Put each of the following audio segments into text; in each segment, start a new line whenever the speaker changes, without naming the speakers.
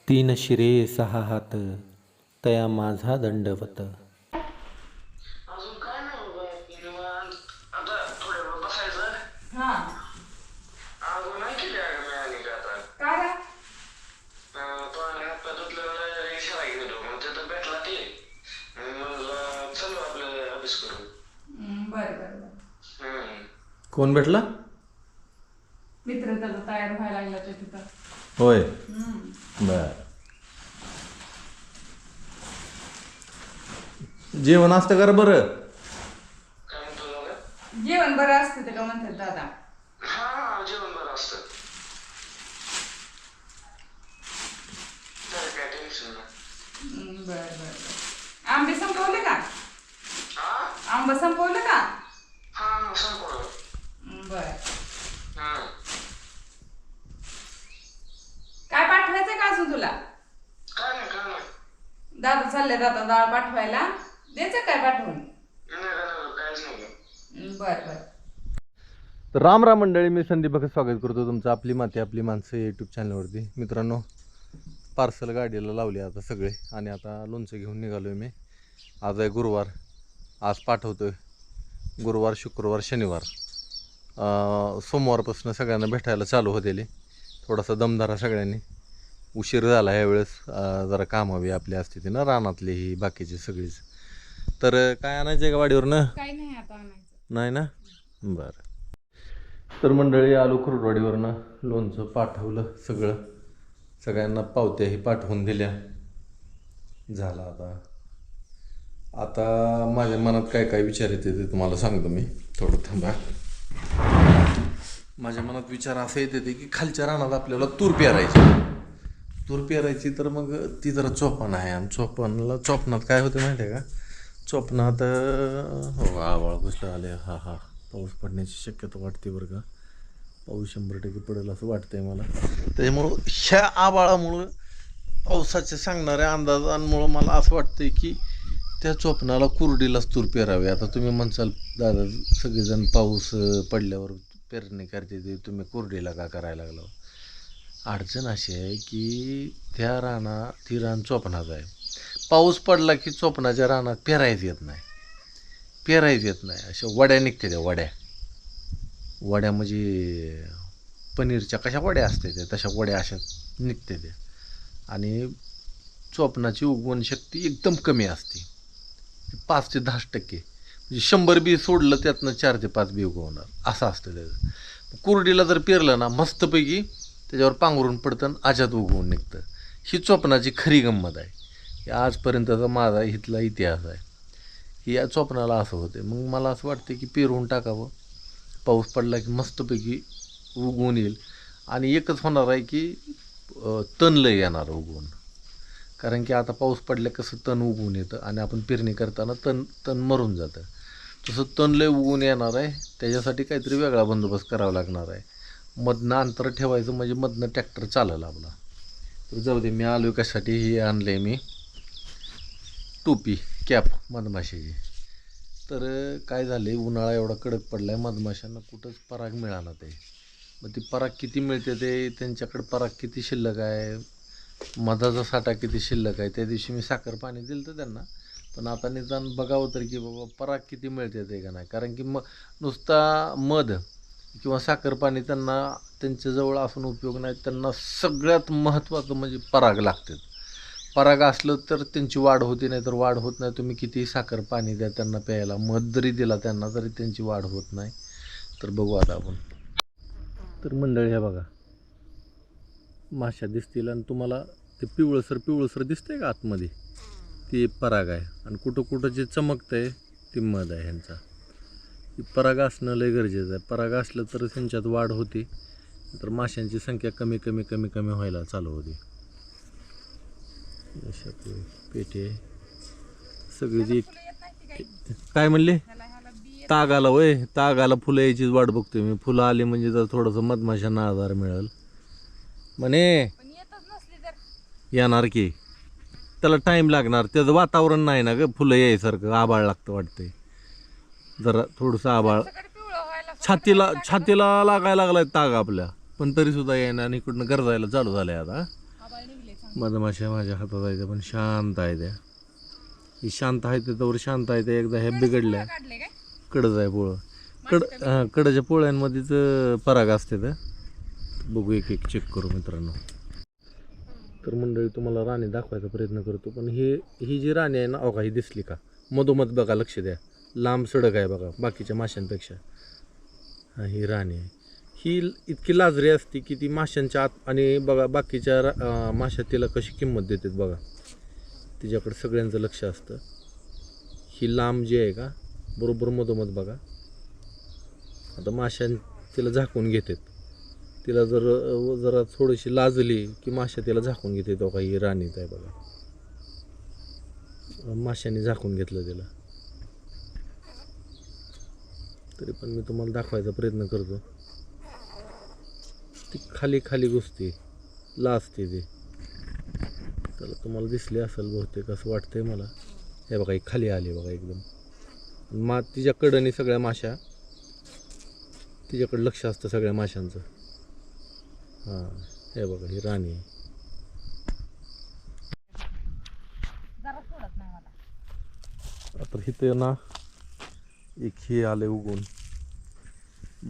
तीन शिरे सहा हात तया माझा दंडवत.
अजून काय नाही बाबा निवांत. आता थोड्या वेळ बसायचं.
हा
अजून नाही केली अगं मी आणि का आता
काय रे?
तो हात धुतल्यावर इशारा गेलो मग तिथं भेटला ते म्हणलं चलो आपलं ऑफिस करू.
बरं बरं बरं.
कोण भेटला?
मित्र त्याचा तयार व्हायला लागला ते तिथं.
होय. बर. जेवण असतं का बरं?
काय म्हणतो दादा?
जेवण बरं असतं ते का म्हणतात दादा.
हा जेवण बरं असतं. तर काय टेन्शन नाही.
बरं बरं बरं. आंबे संपवले का?
हा
आंबा संपवले का?
हा संपवलं.
बरं.
हा
काय पाठवायचं का अजून तुला?
काय नाही
दादा चालले दादा डाळ पाठवायला. द्यायचं काय पाठवून?
काहीच नाही.
बरं बरं.
तर राम राम मंडळी, मी संदीप भगत स्वागत करतो तुमचं आपली माती आपली माणसं यूट्यूब चॅनलवरती. मित्रांनो, पार्सल गाडीला लावली आता सगळे आणि आता लोणचं घेऊन निघालो आहे मी. आज आहे गुरुवार. आज पाठवतोय गुरुवार शुक्रवार शनिवार. सोमवारपासून सगळ्यांना भेटायला चालू होतेली. थोडासा दमधारा सगळ्यांनी. उशीर झाला ह्यावेळेस. जरा कामं बी आपली असते ती ना रानातली ही बाकीची सगळीच. तर काय आणायचं आहे का वाडीवरनं?
काही नाही आता आणायचं.
नाही ना? बरं. तर मंडळी आलो खुरडवाडीवरनं. लोणचं पाठवलं सगळं. सगळ्यांना पावत्याही पाठवून दिल्या. झालं आता माझ्या मनात काय काय विचार येते ते तुम्हाला सांगतो मी. थोडं थांबा. माझ्या मनात विचार असं येते की खालच्या रानात आपल्याला तूर पेरायची तर मग ती जरा चोपण आहे आणि चोपणात काय होतं माहिती आहे का? चोपणात हो आवाळ कसलं आले. हा पाऊस पडण्याची शक्यता वाटते बरं का. पाऊस 100% पडेल असं वाटतंय मला. त्याच्यामुळं ह्या आवाळामुळं पावसाच्या सांगणाऱ्या अंदाजांमुळं मला असं वाटतंय की त्या चोपणाला कुरडीलाच तूर पेरावे. आता तुम्ही म्हणसाल दादा सगळेजण पाऊस पडल्यावर पेरणी करते ते तुम्ही कुरडीला का करायला लागलो? अडचण अशी आहे की त्या ती रान चोपणाचं आहे. पाऊस पडला की चोपणाच्या रानात पेरायच येत नाही. अशा वड्या निघते त्या वड्या म्हणजे पनीरच्या कशा वड्या असते त्या तशा वड्या अशा निघते त्या. आणि चोपणाची उगवण शक्ती एकदम कमी असते. 5 ते 10% म्हणजे 100 बी सोडलं त्यातनं 4 ते 5 बी उगवणार असं असतं त्याचं. कुरडीला जर पेरलं ना मस्तपैकी त्याच्यावर पांघरून पडतं आणि आजात उगवून निघतं. ही चोपणाची खरी गंमत आहे. आजपर्यंतचा माझा इथला इतिहास आहे की या चोपणाला असं होते. मग मला असं वाटतं की पेरून टाकावं. पाऊस पडला की मस्तपैकी उगवून येईल. आणि एकच होणार आहे की तण येणार उगवून. कारण की आता पाऊस पडल्या कसं तण उगवून येतं आणि आपण पेरणी करताना तण मरून जातं. तसं तण उगवून येणार आहे. त्याच्यासाठी काहीतरी वेगळा बंदोबस्त करावा लागणार आहे. मधनं अंतर ठेवायचं म्हणजे मधनं ट्रॅक्टर चालेल आपला. तर जाऊ दे, मी आलो कशासाठी हे आणलं आहे मी टोपी कॅप मधमाशाची. तर काय झालं आहे उन्हाळा एवढा कडक पडला आहे मधमाशांना कुठंच पराग मिळाला ते. मग ती पराग किती मिळते ते त्यांच्याकडे पराग किती शिल्लक आहे मधाचा साठा किती शिल्लक आहे. त्या दिवशी मी साखर पाणी दिलं तर त्यांना. पण आता निदान बघावं तर की बाबा पराग किती मिळते ते का नाही. कारण की नुसता मध किंवा साखर पाणी त्यांना त्यांच्याजवळ असून उपयोग नाही. त्यांना सगळ्यात महत्त्वाचं म्हणजे पराग लागतात. पराग असलं तर त्यांची वाढ होती, नाही तर वाढ होत नाही. तुम्ही कितीही साखर पाणी द्या त्यांना प्यायला, मध जरी दिला त्यांना तरी त्यांची वाढ होत नाही. तर बघू आता आपण. तर मंडळी हे बघा माशा दिसतील आणि तुम्हाला ते पिवळसर दिसतंय का आतमध्ये ते पराग आहे. आणि कुठं जे चमकतंय ते मध आहे ह्यांचा. पराग असणं लय गरजेचं आहे. पराग असलं तर त्यांच्यात वाढ होती, तर माशांची संख्या कमी व्हायला चालू होती. अशा पेटे सगळी जी काय म्हणले तागाला फुलं यायचीच वाट बघतोय मी. फुलं आली म्हणजे जर थोडंसं मधमाशांना आधार मिळेल म्हणे. येणार की त्याला टाईम लागणार. त्याचं वातावरण नाही ना ग फुलं यायसारखं. आभाळ लागतं वाटतंय जरा थोडंसं आभाळ. छातीला लागायला लागलाय ताग आपल्या. पण तरी सुद्धा येणार आणि इकडनं गरजायला चालू झालंय आता. मधमाशा माझ्या हातात आहे त्या पण शांत आहे त्या. ही शांत आहे त्याच्यावर शांत आहे त्या. एकदा ह्या बिघडल्या
काढले काय
कडच आहे पोळं. कडच्या पोळ्यांमध्येच पराग असते तर बघू एक एक चेक करू मित्रांनो. तर मंडळी तुम्हाला राणी दाखवायचा प्रयत्न करतो. पण ही जी राणी आहे ना अवघा ही दिसली का मधोमध बघा लक्ष द्या. लांब सडक आहे बघा बाकीच्या माशांपेक्षा. हा ही राणी आहे. ही इतकी लाजरी असते की ती माशांच्या आत आणि बघा बाकीच्या माशा तिला कशी किंमत देतात बघा. तिच्याकडे सगळ्यांचं लक्ष असतं. ही लांब जी आहे का बरोबर मधोमध बघा. आता माशां तिला झाकून घेतात. तिला जरा थोडीशी लाजली की माशा तिला झाकून घेते. बघा ही राणीच आहे बघा. माशांनी झाकून घेतलं तिला. तरी पण मी तुम्हाला दाखवायचा प्रयत्न करतो. ती खाली खाली घुसते लाजते ती. त्याला तुम्हाला दिसले असेल बहुतेक असं वाटतंय मला. हे बघा ही खाली आली बघा एकदम. तिच्या कडनी सगळ्या माशा तिच्याकडे लक्ष असतं सगळ्या माशांचं. हां हे बघा ही राणी आहे. आता इथे ना एक हे आले उगून.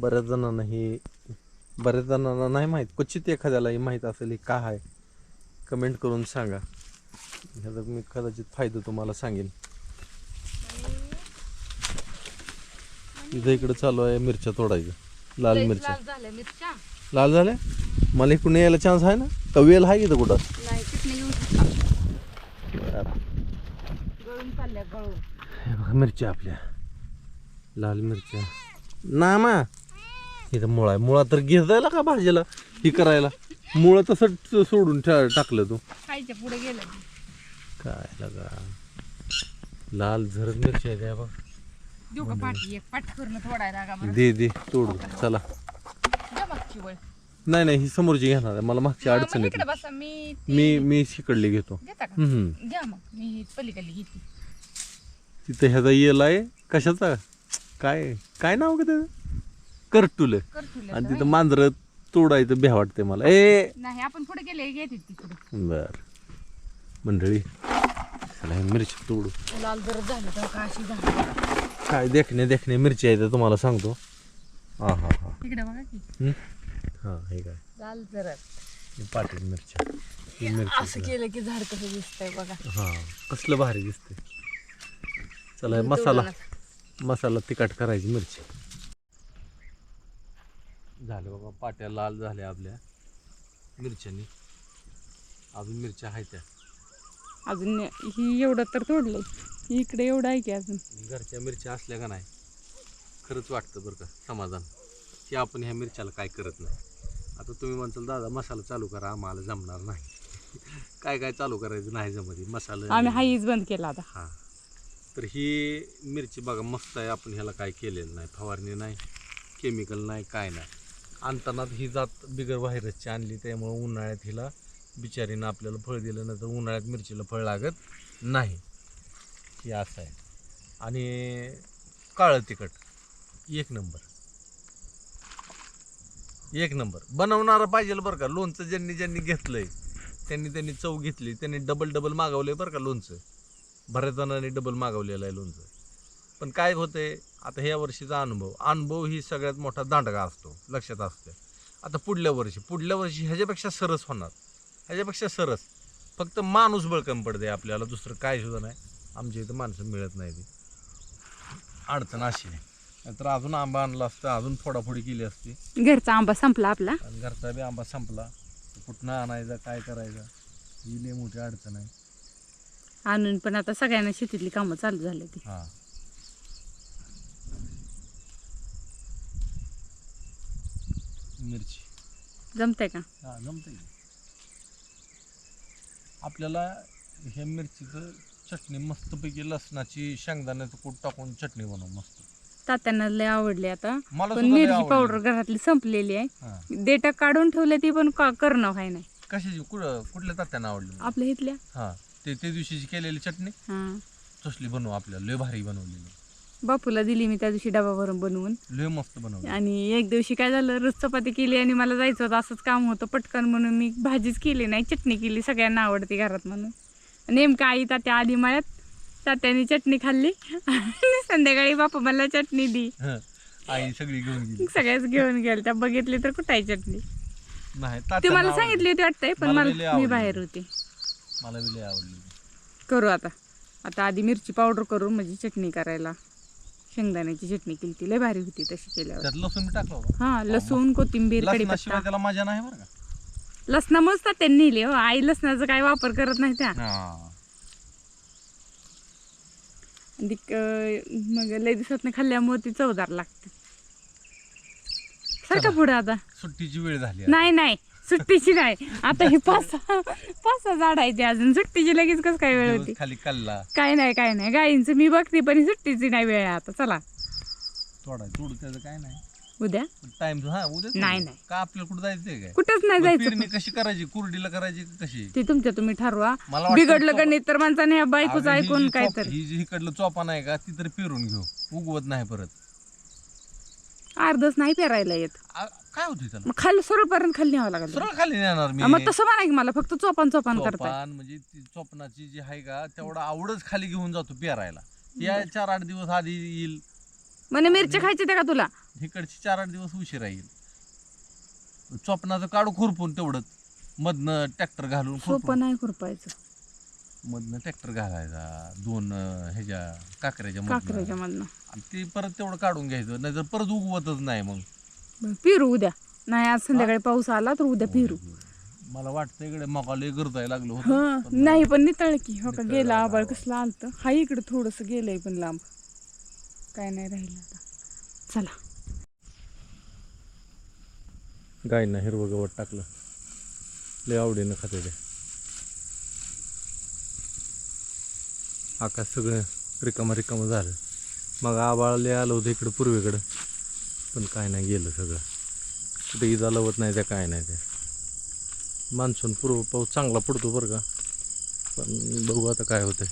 बऱ्याच जणांना नाही माहीत. क्वचित एखाद्यालाही माहीत असेल हे काय आहे कमेंट करून सांगा. ह्याचा मी कदाचित फायदा तुम्हाला सांगेन. इथं इकडं चालू आहे मिरच्या तोडायचं. लाल मिरच्या लाल झाल्या. मला इकडून यायला चान्स आहे ना का वेल आहे इथं कुठं. हे बघा मिरच्या आपल्या लाल मिरच्या ना मा. इथं मुळा आहे. मुळा तर घेतायला का भाजीला ही करायला. मुळं तसं सोडून टाकलं तू
खायच्या पुढे गेलं
काय लगा. लाल झरत मिरची आहे त्या बघ.
देऊ का पाठी एक पाठ करून थोडायला का बरं.
दे तोडू चला.
द्या मागची वळ.
नाही ही समोरची घेणार आहे. मला मागची अडचण
मग
येते.
इकडे बसा मी
शिकडली घेतो.
घेता का घ्या मग मी पलीकडली घेते.
तिथं ह्याचा येल आहे कशाचा काय काय नाव का त्याचं करटुलं. आणि तिथं मांजर तोडायचं भ्या वाटते मला.
नाही आपण पुढे गेले घेते तिकडे.
बर मंडळी चला मिरची तोडू.
लाल जर झालं तर का अशी झाली
काय देखणे मिरची आहे तुम्हाला सांगतो. हा
इकडे बघा की
हा हे काय
लाल जरत
पाटील मिरच्या. ही
असं केलं की झाड कसं दिसतंय बघा.
हा कसलं भारी दिसते. चला मसाला तिखट करायची मिरची. झालं बाबा पाट्या लाल झाल्या आपल्या मिरच्यानी. अजून मिरच्या आहेत त्या.
अजून ही एवढं तर तोडलंय. इकडे एवढं आहे की अजून.
घरच्या मिरच्या असल्या का नाही खरंच वाटतं बरं का समाधान की आपण ह्या मिरच्याला काय करत नाही. आता तुम्ही म्हणताल दादा मसाला चालू करा आम्हाला जमणार नाही. काय चालू करायचं नाही जमत मसाला.
आम्ही हाईच बंद केला आता.
हां तर ही मिरची बघा मस्त आहे. आपण ह्याला काय केलेलं नाही. फवारणी नाही केमिकल नाही काय नाही. आणताना ही जात बिगर व्हायरसची आणली त्यामुळं उन्हाळ्यात हिला बिचारीनं आपल्याला फळ दिलं नाही तर उन्हाळ्यात मिरचीला फळ लागत नाही. हे असं आहे. आणि काळं तिखट एक नंबर बनवणारा पाहिजे बरं का. लोणचं ज्यांनी घेतलंय त्यांनी चव घेतली. त्यांनी डबल मागवलंय बरं का लोणचं. बऱ्याच जणांनी डबल मागवलेलं आहे लोणचं. पण काय होतंय आता ह्या वर्षीचा अनुभव ही सगळ्यात मोठा दांडगा असतो लक्षात असतं. आता पुढल्या वर्षी ह्याच्यापेक्षा सरस होणार. ह्याच्यापेक्षा सरस फक्त माणूस बळकम पडते आपल्याला. दुसरं काय सुद्धा नाही. आमच्या इथं माणसं मिळत नाही. ती अडचण अशी आहे. तर अजून आंबा आणला असता अजून फोडाफोडी केली असती.
घरचा आंबा संपला आपला.
आणि घरचा बी आंबा संपला. कुठनं आणायचा काय करायचा ही लई मोठी अडचण आहे.
आणून पण आता सगळ्यांना शेतीतली कामं चालू झाली ती.
हां मिरची
जमतंय का.
हां जमतंय. आपल्याला ह्या मिरचीचं चटणी मस्तपैकी लसणाची शेंगदाण्याचं कूट टाकून चटणी बनव मस्त.
तात्यांना लय आवडली आता.
मला
पण
सुद्धा लय
मिरची
आवडली.
पावडर घरातली संपलेली आहे.
हां
देठ काढून ठेवले ती पण करणं व्हाय नाही.
कशाची कुठल्या तात्यांना आवडली.
आपल्या इथल्या
हां ते दिवशीची केलेली चटणी
हा
तसली बनवू आपल्याला लय भारी बनवलेली.
बापूला दिली मी त्या दिवशी डबा भरून बनवून.
लय मस्त बनवलं.
आणि एक दिवशी काय झालं, रोज चपाती केली आणि मला जायचं होतं, असंच काम होतं पटकन म्हणून मी भाजीच केली नाही, चटणी केली, सगळ्यांना आवडते घरात म्हणून. नेमकं आई तात्या आली मळ्यात, तात्याने चटणी खाल्ली आणि संध्याकाळी बापू मला चटणी दी.
आई सगळी घेऊन गेली.
सगळ्याच घेऊन गेल, त्या बघितली तर कुठं आहे चटणी.
नाही
ती मला सांगितली होती वाटतंय, पण
मला लय
मी
आवडली.
बाहेर होते.
मला बी लय आवडली.
करू आता आधी मिरची पावडर करू म्हणजे चटणी करायला. शेंगदाण्याची चटणी केली ती लय भारी होती तशी केल्यावर.
त्यात लसूण बी टाकलं होतं.
हा, लसूण, कोथिंबीर,
लसणाशिवाय
कढीपत्ता.
त्याला मजा नाही बरं का.
लसणामुळेच त्यांनी नेली हो, आई लसणाचा काय वापर करत नाही त्या. मग लय दिवसात खाल्ल्यामुळे ती चवदार लागते. सारखा पुढे आता
सुट्टीची वेळ झाली.
नाही सुट्टीची नाही, आता ही पाच सहा झाड आहे ते अजून. सुट्टीची लगेच कस काय वेळ होती.
खाली कल्ला
काय नाही गायींचं मी बघते, पण सुट्टीची नाही वेळ आहे आता. चला
तोड त्याचं काय नाही.
उद्या
टाइम उद्या
नाही
का आपल्याला कुठं जायचंय काय.
कुठंच नाही जायचं.
पेरणी कशी करायची, कुरडीला करायची कशी
ते तुम्ही ठरवा.
मला वाटतं
बिघडलं गणित तर माणसाने ह्या बायकोचं ऐकून काय तर.
ही जी इकडलं चोपा नाही का ती तर पेरून घेऊ, उगवत नाही परत.
अर्धच नाही पेरायला येत.
काय होती त्याला.
मग खाली सरळपर्यंत खाली न्यावं लागेल.
सरळ खाली नेणार मी.
मग तसं म्हणा की मला फक्त चोपान करताय.
चोपान म्हणजे ती चोपनाची जी आहे का तेवढा आवडच खाली घेऊन जातो पेरायला. या 4-8 दिवस आधी येईल.
म्हणे मिरच्या खायची ते का तुला.
इकडची 4-8 दिवस उशिरा येईल. चोपनाचं काढू खुरपून तेवढंच मधनं ट्रॅक्टर घालून
सोपं नाही खुरपायचं.
मधनं ट्रॅक्टर घालायचा 2 ह्याच्या काकऱ्याच्या
मधनं
आणि ते परत तेवढं काढून घ्यायचं, नाही तर परत उगवतच नाही. मग
पेरू उद्या नाही, आज संध्याकाळी पाऊस आला तर उद्या पेरू.
मला वाटतं इकडे मकाला गरजायला लागलं
हा
होतं.
नाही पण नितळ की हो का गेला आबाळ कसलं आलतं. हा इकडे थोडस गेलंय पण लांब काय नाही राहिलं आता. चला
गायींना हिरवं गवत टाकलं, लय आवडीनं खाते ते. आकाश सगळं रिकामं झालं. मग आबाळ लय आलं होतं इकडं पूर्वेकडं, पण काय नाही गेलं सगळं. कुठे इजा लवत नाही त्या काय नाही. ते मान्सून पूर्व पाऊस चांगला पडतो बरं का, पण बघू आता काय होतंय.